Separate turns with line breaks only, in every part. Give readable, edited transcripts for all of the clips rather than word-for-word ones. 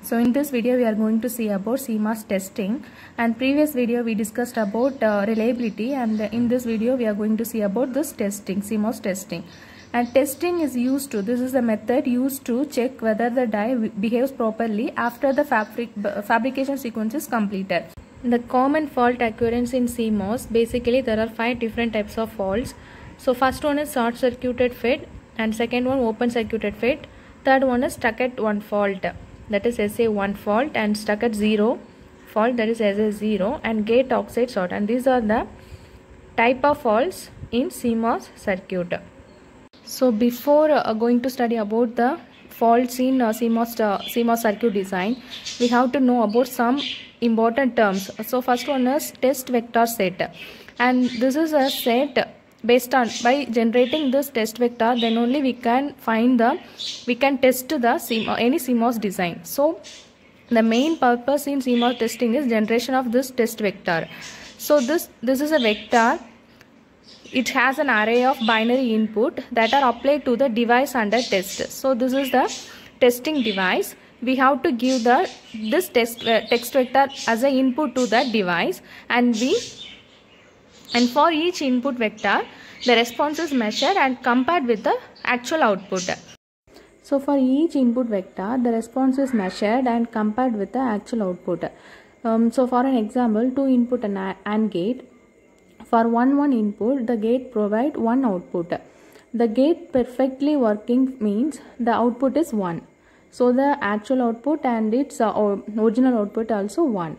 So in this video we are going to see about CMOS testing, and previous video we discussed about reliability, and in this video we are going to see about this testing, CMOS testing. And testing is used to, this is the method used to check whether the die behaves properly after the fabrication sequence is completed. The common fault occurrence in CMOS, basically there are 5 different types of faults. So first one is short circuited FET, and second one open circuited FET, third one is stuck at 1 fault, that is SA1 fault, and stuck at 0 fault, that is SA0, and gate oxide short. And these are the type of faults in CMOS circuit. So before going to study about the faults in CMOS circuit design, we have to know about some important terms. So first one is test vector set, and this is a set based on, by generating this test vector, then only we can test the any CMOS design. So the main purpose in CMOS testing is generation of this test vector. So this is a vector. It has an array of binary input that are applied to the device under test. So this is the testing device. We have to give this text vector as an input to that device, and for each input vector the response is measured and compared with the actual output. So for each input vector the response is measured and compared with the actual output. So for an example, 2 input AND gate. For one input, the gate provide 1 output. The gate perfectly working means the output is 1. So the actual output and its original output also 1.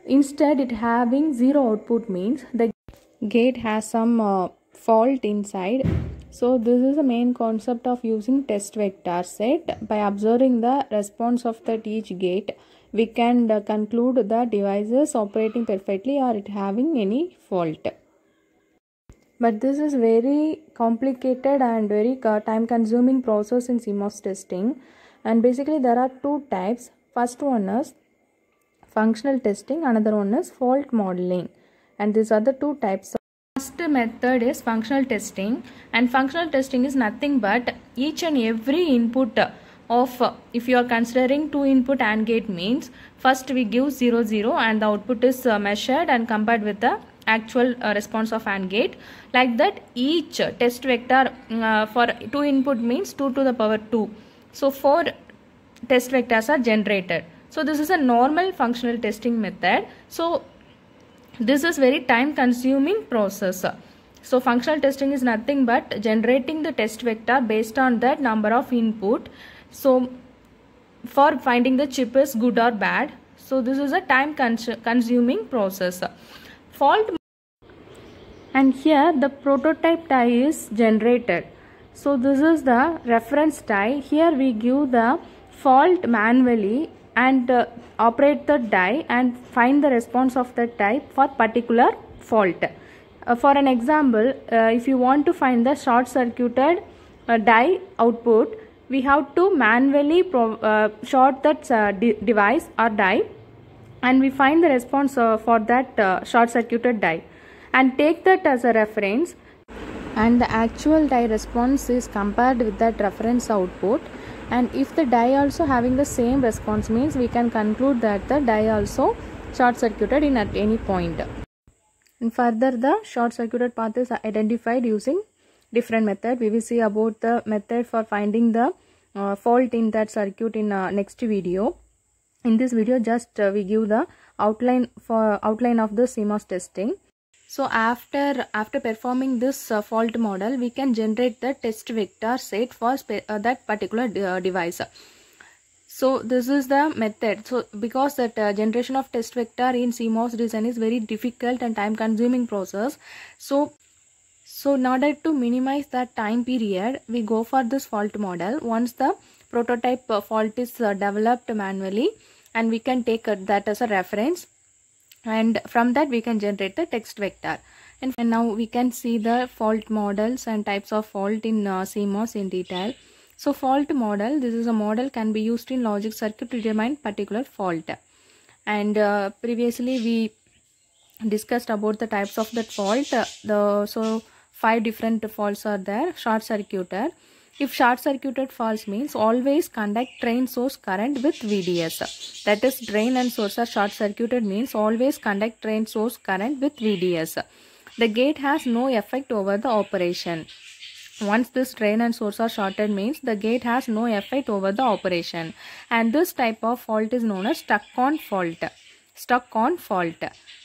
Instead, it having 0 output means the gate has some fault inside. So this is the main concept of using test vector set. By observing the response of that each gate, we can conclude the device is operating perfectly or it having any fault. But this is very complicated and very time consuming process in CMOS testing, and basically there are 2 types. First one is functional testing, another one is fault modeling, and these are the 2 types. First method is functional testing, and functional testing is nothing but each and every input of, if you are considering 2 input AND gate means, first we give 0 0 and the output is measured and compared with the actual response of AND gate. Like that, each test vector for 2 input means 2 to the power 2. So 4 test vectors are generated. So this is a normal functional testing method. So this is very time consuming process. So functional testing is nothing but generating the test vector based on that number of input. So for finding the chip is good or bad. So this is a time consuming process. Fault, and here the prototype die is generated. So this is the reference die. Here we give the fault manually and operate the die and find the response of the type for particular fault. For an example, if you want to find the short circuited die output, we have to manually short that device or die, and we find the response for that short circuited die and take that as a reference, and the actual die response is compared with that reference output. And if the die also having the same response means, we can conclude that the die also short circuited in at any point. And further, the short circuited path is identified using different method. We will see about the method for finding the fault in that circuit in next video. In this video, just we give the outline of the CMOS testing. So after performing this fault model, we can generate the test vector set for that particular device. So this is the method. So because that generation of test vector in CMOS design is very difficult and time consuming process. So in order to minimize that time period, we go for this fault model. Once the prototype fault is developed manually, and we can take that as a reference, and from that we can generate the text vector. And now we can see the fault models and types of fault in CMOS in detail. So fault model, this is a model can be used in logic circuit to determine particular fault. And previously we discussed about the types of that fault. So 5 different faults are there. Short circuited, If short circuited false means always conduct drain source current with VDS. That is, drain and source are short circuited means always conduct drain source current with VDS. The gate has no effect over the operation. Once this drain and source are shorted means the gate has no effect over the operation. And this type of fault is known as stuck-on fault. Stuck-on fault.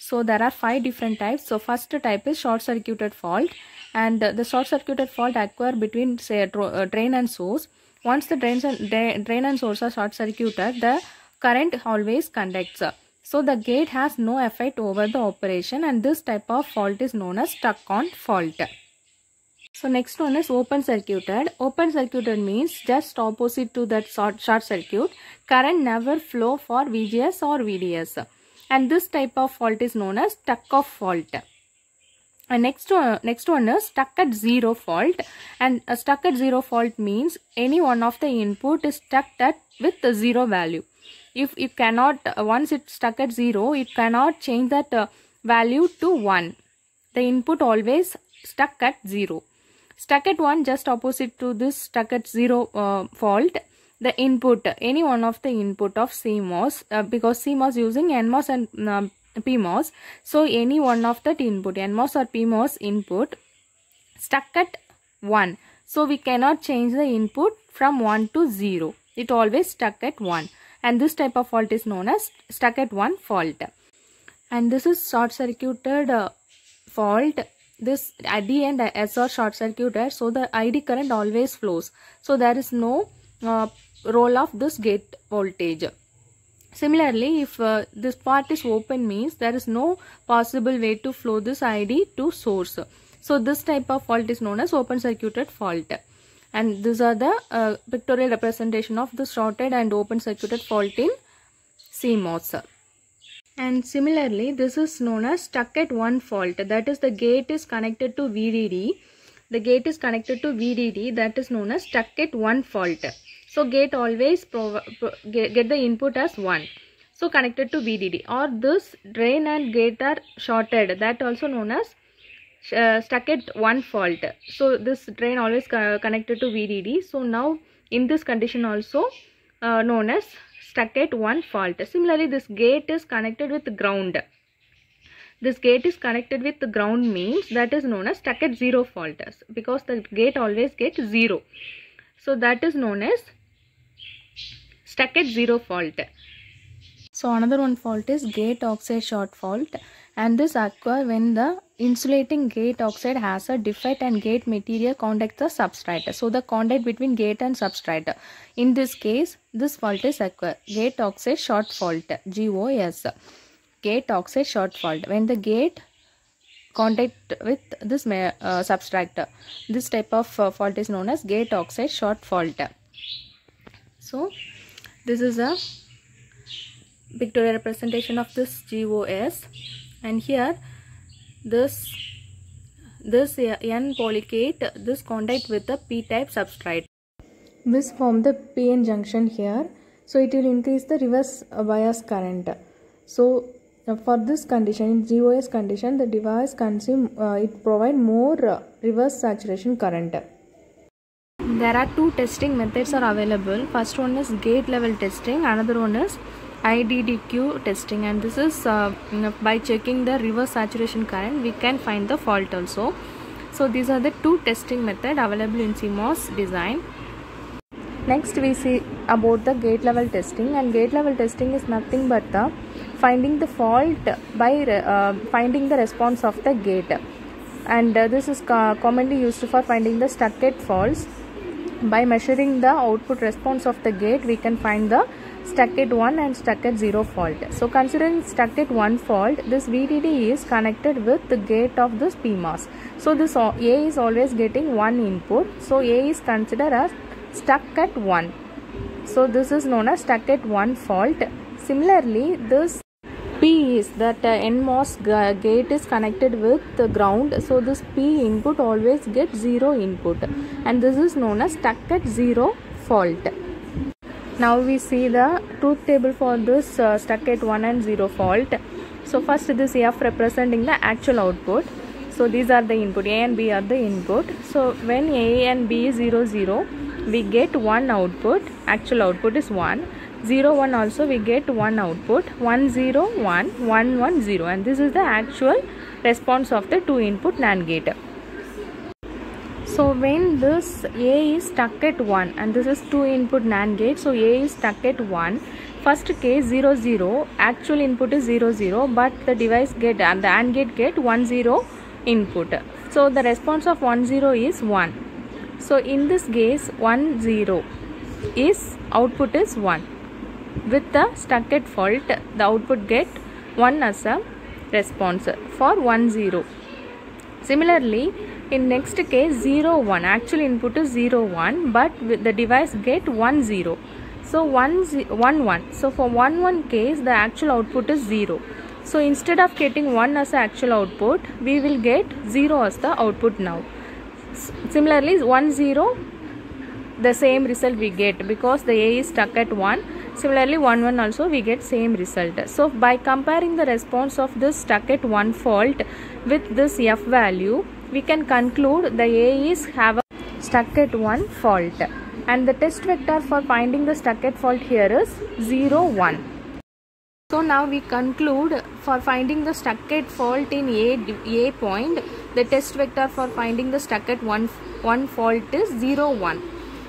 So there are 5 different types. So first type is short-circuited fault. And the short-circuited fault occur between, say, drain and source. Once the drain and source are short-circuited, the current always conducts. So the gate has no effect over the operation, and this type of fault is known as stuck-on fault. So next one is open circuited. Open circuited means just opposite to that short circuit. Current never flow for VGS or VDS. And this type of fault is known as stuck-off fault. And next one is stuck at zero fault. And a stuck at zero fault means any one of the input is stuck at with the zero value. If you cannot, once it's stuck at 0, it cannot change that value to 1. The input always stuck at 0. Stuck at 1, just opposite to this stuck at 0 fault, the input, any one of the input of CMOS, because CMOS using NMOS and PMOS, so any one of that input, NMOS or PMOS input, stuck at 1. So we cannot change the input from 1 to 0. It always stuck at 1. And this type of fault is known as stuck at 1 fault. And this is short circuited fault. This ID and S are short circuited, so the ID current always flows. So there is no role of this gate voltage. Similarly, if this part is open means there is no possible way to flow this ID to source. So this type of fault is known as open circuited fault. And these are the pictorial representation of the shorted and open circuited fault in CMOS. And similarly, this is known as stuck at 1 fault. That is, the gate is connected to VDD. The gate is connected to VDD. That is known as stuck at 1 fault. So gate always get the input as 1. So connected to VDD. Or this drain and gate are shorted. That also known as stuck at 1 fault. So this drain always connected to VDD. So now in this condition also known as stuck at 1 fault. Similarly, this gate is connected with ground. This gate is connected with the ground means that is known as stuck at 0 fault, because the gate always gets 0. So that is known as stuck at 0 fault. So another one fault is gate oxide short fault, and this occurs when the insulating gate oxide has a defect and gate material contacts the substrate. So the contact between gate and substrate. In this case, this fault is occur. Gate oxide short fault, GOS. Gate oxide short fault. When the gate contact with this substrate, this type of fault is known as gate oxide short fault. So this is a pictorial representation of this GOS, and here this N polycate, this contact with the p-type substrate. This form the PN junction here, so it will increase the reverse bias current. So for this condition, in GOS condition, the device it provide more reverse saturation current. There are 2 testing methods are available. First one is gate level testing, another one is IDDQ testing, and this is by checking the reverse saturation current we can find the fault also. So these are the 2 testing methods available in CMOS design. Next we see about the gate level testing, and gate level testing is nothing but the finding the fault by finding the response of the gate, and this is commonly used for finding the stuck at faults. By measuring the output response of the gate, we can find the stuck at 1 and stuck at 0 fault. So considering stuck at 1 fault, this VDD is connected with the gate of this PMOS. So this A is always getting 1 input. So A is considered as stuck at 1. So this is known as stuck at 1 fault. Similarly, this P is that NMOS gate is connected with the ground. So this P input always gets 0 input, and this is known as stuck at 0 fault. Now we see the truth table for this stuck at 1 and 0 fault. So first this F representing the actual output. So these are the input, A and B are the input. So when A and B is 0 0, we get one output. Actual output is 1. 0 1 also we get one output. 1 0 1 1 1 0, and this is the actual response of the 2 input NAND gate. So when this A is stuck at 1 and this is 2 input NAND gate, so A is stuck at 1. First case 0 0, actual input is 0 0, but the device get and the AND gate get 1 0 input. So the response of 1 0 is 1. So in this case 1 0 is output is 1. With the stuck at fault, the output get 1 as a response for 1 0. Similarly, in next case 0 1, actual input is 0 1, but the device get 1 0. So 1 1. So for 1 1 case, the actual output is 0. So instead of getting 1 as the actual output, we will get 0 as the output now. Similarly 1 0, the same result we get because the A is stuck at 1. Similarly 1 1 also we get same result. So by comparing the response of this stuck at 1 fault with this F value, we can conclude the A is have a stuck at 1 fault, and the test vector for finding the stuck at fault here is 0 1. So now we conclude for finding the stuck at fault in A point, the test vector for finding the stuck at 1 fault is 0 1.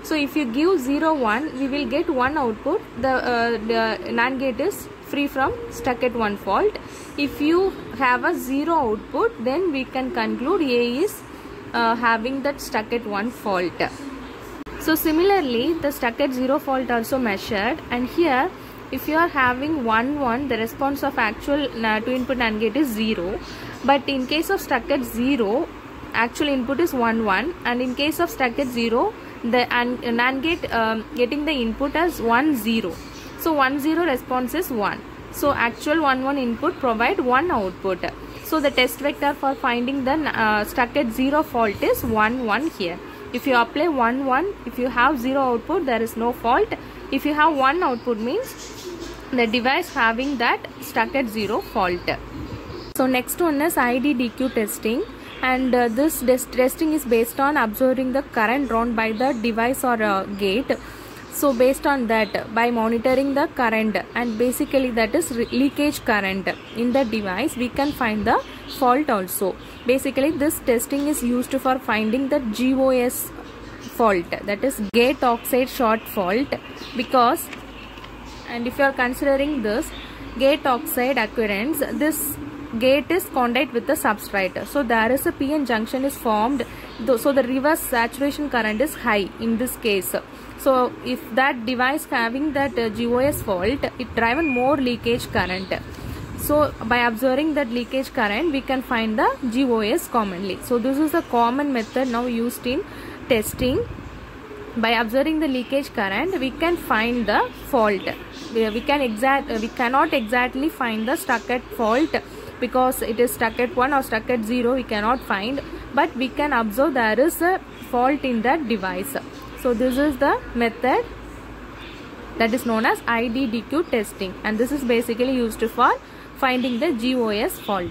So if you give 0 1, we will get one output. The NAND gate is free from stuck at 1 fault. If you have a 0 output, then we can conclude A is having that stuck at 1 fault. So similarly, the stuck at 0 fault also measured, and here if you are having 1 1, the response of actual 2 input NAND gate is 0, but in case of stuck at 0, actual input is 1 1, and in case of stuck at 0, the NAND gate getting the input as 1 0. So 1 0 response is 1. So actual 1 1 input provide 1 output. So the test vector for finding the stuck at 0 fault is 1 1 here. If you apply 1 1, if you have 0 output, there is no fault. If you have 1 output, means the device having that stuck at 0 fault. So next one is IDDQ testing, and this testing is based on observing the current drawn by the device or gate. So based on that, by monitoring the current, and basically that is leakage current in the device, we can find the fault also. Basically this testing is used for finding the GOS fault, that is gate oxide short fault, because, and if you are considering this gate oxide occurrence, this gate is contact with the substrate, so there is a PN junction is formed, so the reverse saturation current is high in this case. So if that device having that GOS fault, it driven more leakage current. So by observing that leakage current, we can find the GOS commonly. So this is a common method now used in testing. By observing the leakage current, we can find the fault. We cannot exactly find the stuck at fault, because it is stuck at 1 or stuck at 0, we cannot find, but we can observe there is a fault in that device. So this is the method that is known as IDDQ testing, and this is basically used for finding the GOS fault.